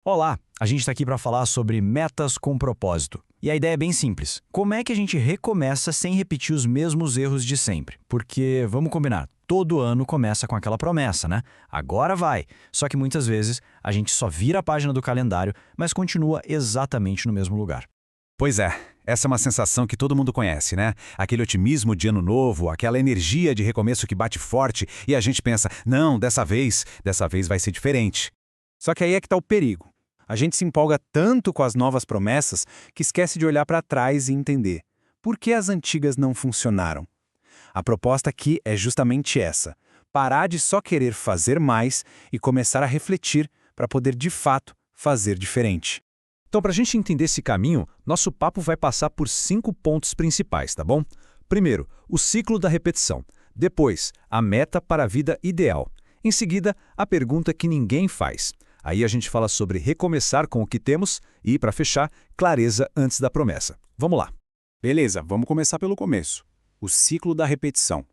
Olá, a gente está aqui para falar sobre metas com propósito. E a ideia é bem simples. Como é que a gente recomeça sem repetir os mesmos erros de sempre? Porque, vamos combinar, todo ano começa com aquela promessa, né? Agora vai! Só que muitas vezes a gente só vira a página do calendário, mas continua exatamente no mesmo lugar. Pois é, essa é uma sensação que todo mundo conhece, né? Aquele otimismo de ano novo, aquela energia de recomeço que bate forte e a gente pensa, não, dessa vez vai ser diferente. Só que aí é que está o perigo. A gente se empolga tanto com as novas promessas que esquece de olhar para trás e entender por que as antigas não funcionaram. A proposta aqui é justamente essa: parar de só querer fazer mais e começar a refletir para poder de fato fazer diferente. Então, para a gente entender esse caminho, nosso papo vai passar por 5 pontos principais, tá bom? Primeiro, o ciclo da repetição. Depois, a meta para a vida ideal. Em seguida, a pergunta que ninguém faz. Aí a gente fala sobre recomeçar com o que temos e, para fechar, clareza antes da promessa. Vamos lá. Beleza, vamos começar pelo começo. O ciclo da repetição.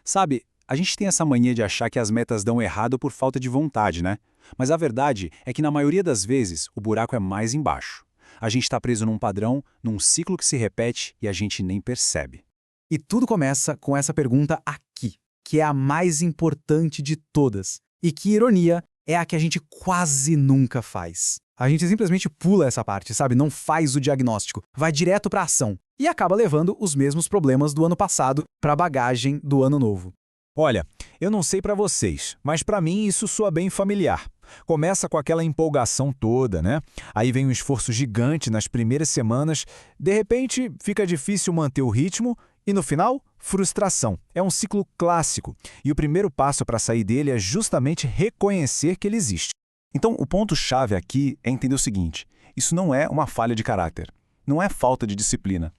Sabe, a gente tem essa mania de achar que as metas dão errado por falta de vontade, né? Mas a verdade é que na maioria das vezes o buraco é mais embaixo. A gente está preso num padrão, num ciclo que se repete e a gente nem percebe. E tudo começa com essa pergunta aqui, que é a mais importante de todas. E que ironia, é a que a gente quase nunca faz. A gente simplesmente pula essa parte, sabe? Não faz o diagnóstico, vai direto para a ação e acaba levando os mesmos problemas do ano passado para a bagagem do ano novo. Olha, eu não sei para vocês, mas para mim isso soa bem familiar. Começa com aquela empolgação toda, né? Aí vem um esforço gigante nas primeiras semanas, de repente fica difícil manter o ritmo e no final, frustração. É um ciclo clássico e o primeiro passo para sair dele é justamente reconhecer que ele existe. Então, o ponto-chave aqui é entender o seguinte: isso não é uma falha de caráter, não é falta de disciplina.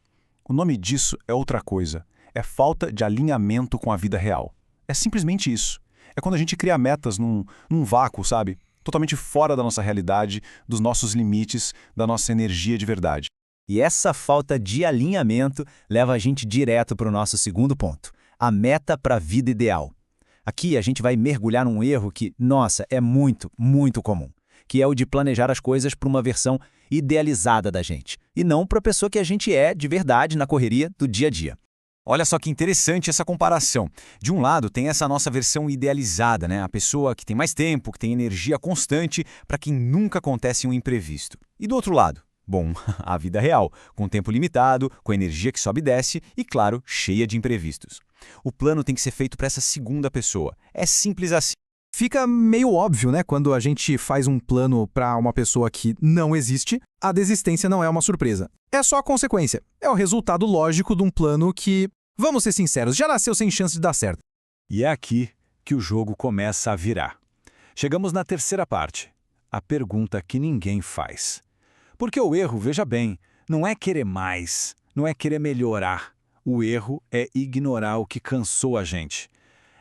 O nome disso é outra coisa, é falta de alinhamento com a vida real. É simplesmente isso. É quando a gente cria metas num vácuo, sabe? Totalmente fora da nossa realidade, dos nossos limites, da nossa energia de verdade. E essa falta de alinhamento leva a gente direto para o nosso segundo ponto, a meta para a vida ideal. Aqui a gente vai mergulhar num erro que, nossa, é muito, muito comum, que é o de planejar as coisas para uma versão idealizada da gente, e não para a pessoa que a gente é de verdade na correria do dia a dia. Olha só que interessante essa comparação. De um lado, tem essa nossa versão idealizada, né? A pessoa que tem mais tempo, que tem energia constante, para quem nunca acontece um imprevisto. E do outro lado, bom, a vida real, com tempo limitado, com energia que sobe e desce e, claro, cheia de imprevistos. O plano tem que ser feito para essa segunda pessoa. É simples assim. Fica meio óbvio, né? Quando a gente faz um plano para uma pessoa que não existe, a desistência não é uma surpresa. É só a consequência. É o resultado lógico de um plano que, vamos ser sinceros, já nasceu sem chance de dar certo. E é aqui que o jogo começa a virar. Chegamos na terceira parte, a pergunta que ninguém faz. Porque o erro, veja bem, não é querer mais, não é querer melhorar. O erro é ignorar o que cansou a gente.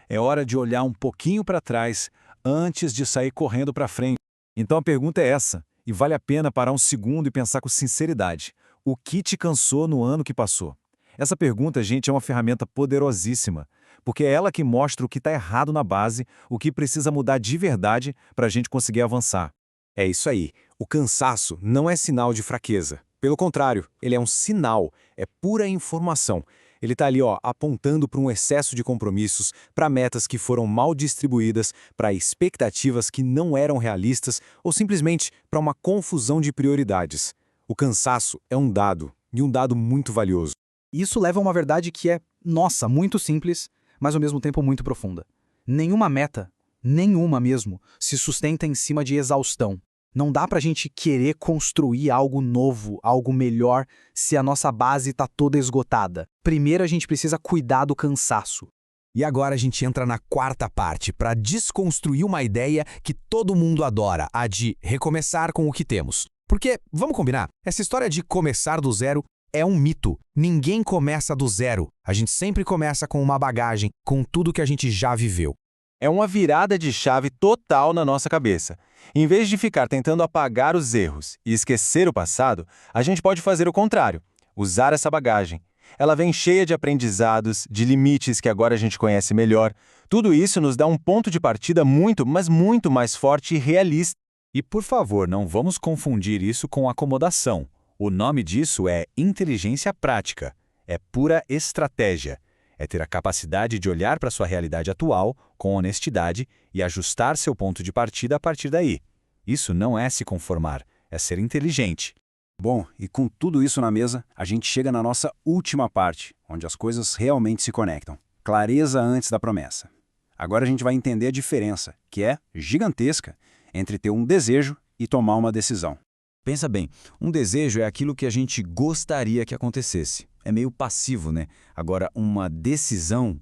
É hora de olhar um pouquinho para trás antes de sair correndo para frente. Então a pergunta é essa, e vale a pena parar um segundo e pensar com sinceridade. O que te cansou no ano que passou? Essa pergunta, gente, é uma ferramenta poderosíssima, porque é ela que mostra o que está errado na base, o que precisa mudar de verdade para a gente conseguir avançar. É isso aí. O cansaço não é sinal de fraqueza. Pelo contrário, ele é um sinal, é pura informação. Ele está ali, apontando para um excesso de compromissos, para metas que foram mal distribuídas, para expectativas que não eram realistas ou simplesmente para uma confusão de prioridades. O cansaço é um dado, e um dado muito valioso. Isso leva a uma verdade que é, nossa, muito simples, mas ao mesmo tempo muito profunda. Nenhuma meta, nenhuma mesmo, se sustenta em cima de exaustão. Não dá pra gente querer construir algo novo, algo melhor, se a nossa base tá toda esgotada. Primeiro a gente precisa cuidar do cansaço. E agora a gente entra na quarta parte, para desconstruir uma ideia que todo mundo adora, a de recomeçar com o que temos. Porque, vamos combinar, essa história de começar do zero é um mito. Ninguém começa do zero. A gente sempre começa com uma bagagem, com tudo que a gente já viveu. É uma virada de chave total na nossa cabeça. Em vez de ficar tentando apagar os erros e esquecer o passado, a gente pode fazer o contrário, usar essa bagagem. Ela vem cheia de aprendizados, de limites que agora a gente conhece melhor. Tudo isso nos dá um ponto de partida muito, mas muito mais forte e realista. E, por favor, não vamos confundir isso com acomodação. O nome disso é inteligência prática. É pura estratégia. É ter a capacidade de olhar para sua realidade atual com honestidade e ajustar seu ponto de partida a partir daí. Isso não é se conformar, é ser inteligente. Bom, e com tudo isso na mesa, a gente chega na nossa última parte, onde as coisas realmente se conectam. Clareza antes da promessa. Agora a gente vai entender a diferença, que é gigantesca, entre ter um desejo e tomar uma decisão. Pensa bem, um desejo é aquilo que a gente gostaria que acontecesse. É meio passivo, né? Agora, uma decisão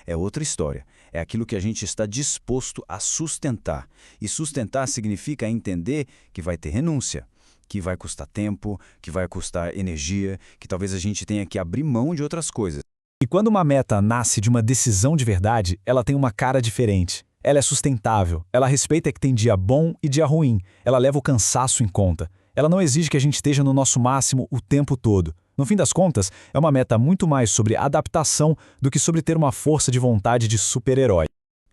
é outra história. É aquilo que a gente está disposto a sustentar. E sustentar significa entender que vai ter renúncia, que vai custar tempo, que vai custar energia, que talvez a gente tenha que abrir mão de outras coisas. E quando uma meta nasce de uma decisão de verdade, ela tem uma cara diferente. Ela é sustentável, ela respeita que tem dia bom e dia ruim, ela leva o cansaço em conta. Ela não exige que a gente esteja no nosso máximo o tempo todo. No fim das contas, é uma meta muito mais sobre adaptação do que sobre ter uma força de vontade de super-herói.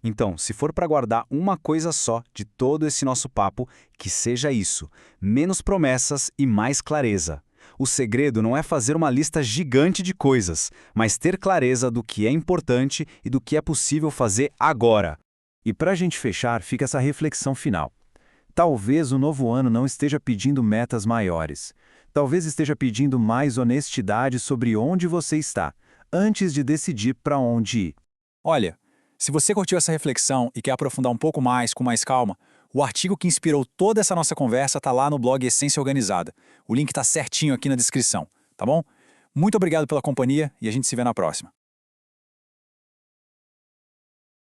Então, se for para guardar uma coisa só de todo esse nosso papo, que seja isso: menos promessas e mais clareza. O segredo não é fazer uma lista gigante de coisas, mas ter clareza do que é importante e do que é possível fazer agora. E para a gente fechar, fica essa reflexão final. Talvez o novo ano não esteja pedindo metas maiores. Talvez esteja pedindo mais honestidade sobre onde você está, antes de decidir para onde ir. Olha, se você curtiu essa reflexão e quer aprofundar um pouco mais, com mais calma, o artigo que inspirou toda essa nossa conversa está lá no blog Essência Organizada. O link está certinho aqui na descrição, tá bom? Muito obrigado pela companhia e a gente se vê na próxima.